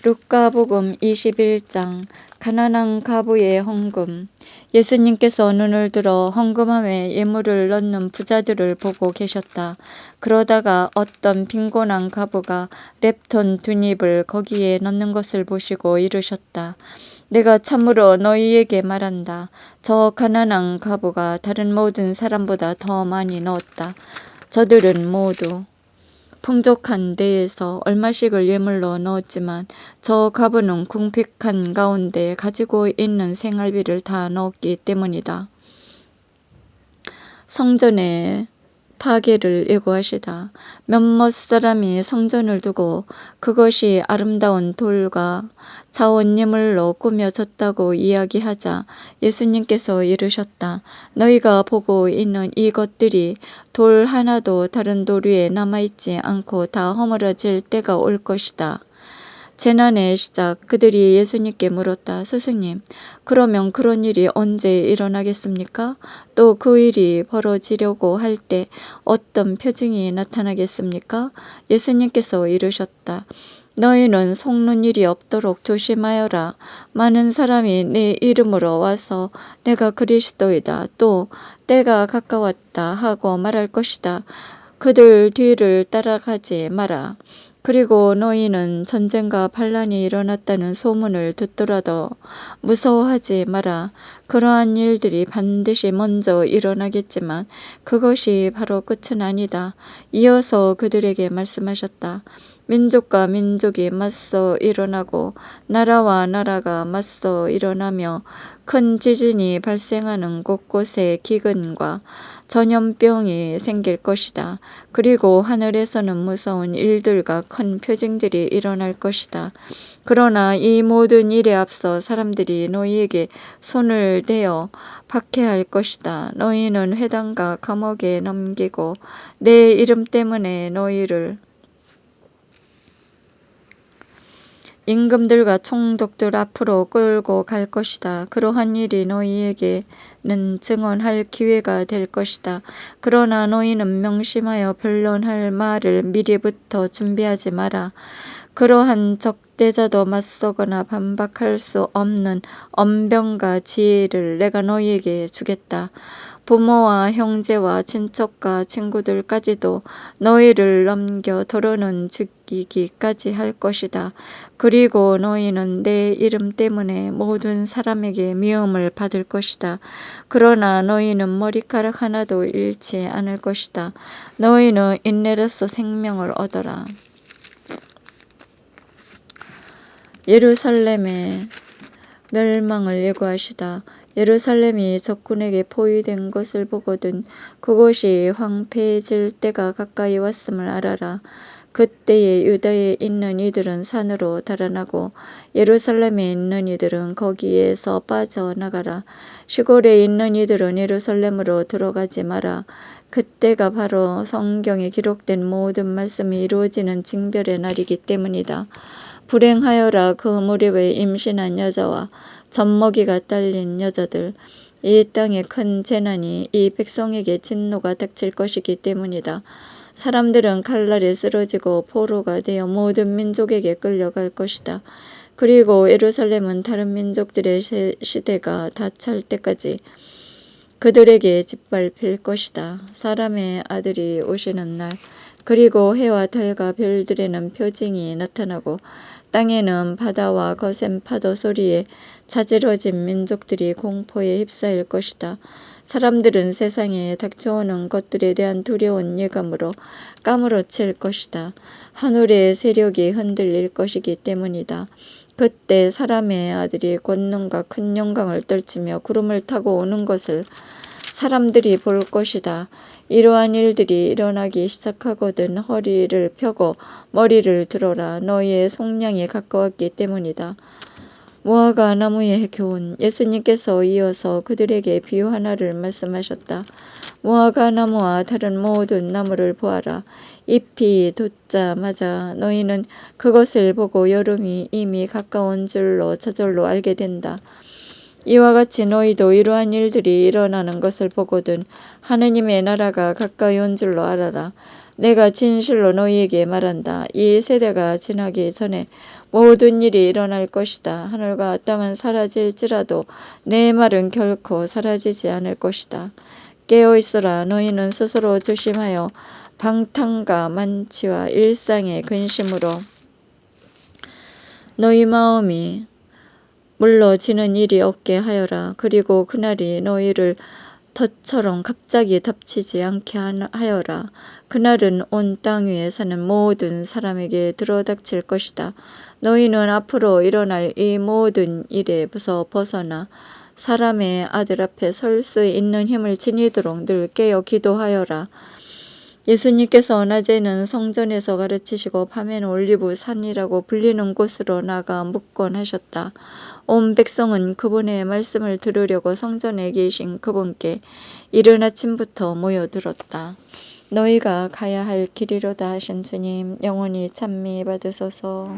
루카복음 21장 가난한 과부의 헌금. 예수님께서 눈을 들어 헌금함에 예물을 넣는 부자들을 보고 계셨다. 그러다가 어떤 빈곤한 과부가 렙돈 2닙을 거기에 넣는 것을 보시고 이르셨다. 내가 참으로 너희에게 말한다. 저 가난한 과부가 다른 모든 사람보다 더 많이 넣었다. 저들은 모두 풍족한 데에서 얼마씩을 예물로 넣었지만 저 과부는 궁핍한 가운데 가지고 있는 생활비를 다 넣었기 때문이다. 성전의 파괴를 예고하시다. 몇몇 사람이 성전을 두고 그것이 아름다운 돌과 자원예물로 꾸며졌다고 이야기하자 예수님께서 이르셨다. 너희가 보고 있는 이것들이 돌 하나도 다른 돌 위에 남아있지 않고 다 허물어질 때가 올 것이다. 재난의 시작. 그들이 예수님께 물었다. 스승님, 그러면 그런 일이 언제 일어나겠습니까? 또 그 일이 벌어지려고 할 때 어떤 표징이 나타나겠습니까? 예수님께서 이르셨다. 너희는 속는 일이 없도록 조심하여라. 많은 사람이 내 이름으로 와서 내가 그리스도이다. 또 때가 가까웠다 하고 말할 것이다. 그들 뒤를 따라가지 마라. 그리고 너희는 전쟁과 반란이 일어났다는 소문을 듣더라도 무서워하지 마라. 그러한 일들이 반드시 먼저 일어나겠지만 그것이 바로 끝은 아니다. 이어서 그들에게 말씀하셨다. 민족과 민족이 맞서 일어나고 나라와 나라가 맞서 일어나며 큰 지진이 발생하는 곳곳에 기근과 전염병이 생길 것이다. 그리고 하늘에서는 무서운 일들과 큰 표징들이 일어날 것이다. 그러나 이 모든 일에 앞서 사람들이 너희에게 손을 대어 박해할 것이다. 너희는 회당과 감옥에 넘기고 내 이름 때문에 너희를 임금들과 총독들 앞으로 끌고 갈 것이다. 그러한 일이 너희에게는 증언할 기회가 될 것이다. 그러나 너희는 명심하여 변론할 말을 미리부터 준비하지 마라. 그러한 적대자도 맞서거나 반박할 수 없는 언변과 지혜를 내가 너희에게 주겠다. 부모와 형제와 친척과 친구들까지도 너희를 넘겨 도로는 죽이기까지 할 것이다. 그리고 너희는 내 이름 때문에 모든 사람에게 미움을 받을 것이다. 그러나 너희는 머리카락 하나도 잃지 않을 것이다. 너희는 인내로써 생명을 얻어라. 예루살렘의 멸망을 예고하시다. 예루살렘이 적군에게 포위된 것을 보거든 그곳이 황폐해질 때가 가까이 왔음을 알아라. 그때에 유다에 있는 이들은 산으로 달아나고 예루살렘에 있는 이들은 거기에서 빠져나가라. 시골에 있는 이들은 예루살렘으로 들어가지 마라. 그때가 바로 성경에 기록된 모든 말씀이 이루어지는 징별의 날이기 때문이다. 불행하여라. 그 무렵에 임신한 여자와 젖먹이가 딸린 여자들. 이 땅에 큰 재난이 이 백성에게 진노가 닥칠 것이기 때문이다. 사람들은 칼날에 쓰러지고 포로가 되어 모든 민족에게 끌려갈 것이다. 그리고 예루살렘은 다른 민족들의 시대가 다 찰 때까지 그들에게 짓밟힐 것이다. 사람의 아들이 오시는 날, 그리고 해와 달과 별들에는 표징이 나타나고 땅에는 바다와 거센 파도 소리에 자지러진 민족들이 공포에 휩싸일 것이다. 사람들은 세상에 닥쳐오는 것들에 대한 두려운 예감으로 까무러칠 것이다. 하늘의 세력이 흔들릴 것이기 때문이다. 그때 사람의 아들이 권능과 큰 영광을 떨치며 구름을 타고 오는 것을 사람들이 볼 것이다. 이러한 일들이 일어나기 시작하거든 허리를 펴고 머리를 들어라. 너희의 속량이 가까웠기 때문이다. 무화과 나무의 교훈. 예수님께서 이어서 그들에게 비유 하나를 말씀하셨다. 무화과 나무와 다른 모든 나무를 보아라. 잎이 돋자마자 너희는 그것을 보고 여름이 이미 가까운 줄로 저절로 알게 된다. 이와 같이 너희도 이러한 일들이 일어나는 것을 보거든 하느님의 나라가 가까이 온 줄로 알아라. 내가 진실로 너희에게 말한다. 이 세대가 지나기 전에 모든 일이 일어날 것이다. 하늘과 땅은 사라질지라도 내 말은 결코 사라지지 않을 것이다. 깨어 있어라. 너희는 스스로 조심하여 방탕과 만취와 일상의 근심으로 너희 마음이 물러지는 일이 없게 하여라. 그리고 그날이 너희를 덫처럼 갑자기 덮치지 않게 하여라. 그날은 온 땅 위에 사는 모든 사람에게 들어닥칠 것이다. 너희는 앞으로 일어날 이 모든 일에서 벗어나 사람의 아들 앞에 설 수 있는 힘을 지니도록 늘 깨어 기도하여라. 예수님께서 낮에는 성전에서 가르치시고 밤에는 올리브 산이라고 불리는 곳으로 나가 묵건하셨다. 온 백성은 그분의 말씀을 들으려고 성전에 계신 그분께 이른 아침부터 모여들었다. 너희가 가야 할 길이로다 하신 주님, 영원히 찬미 받으소서.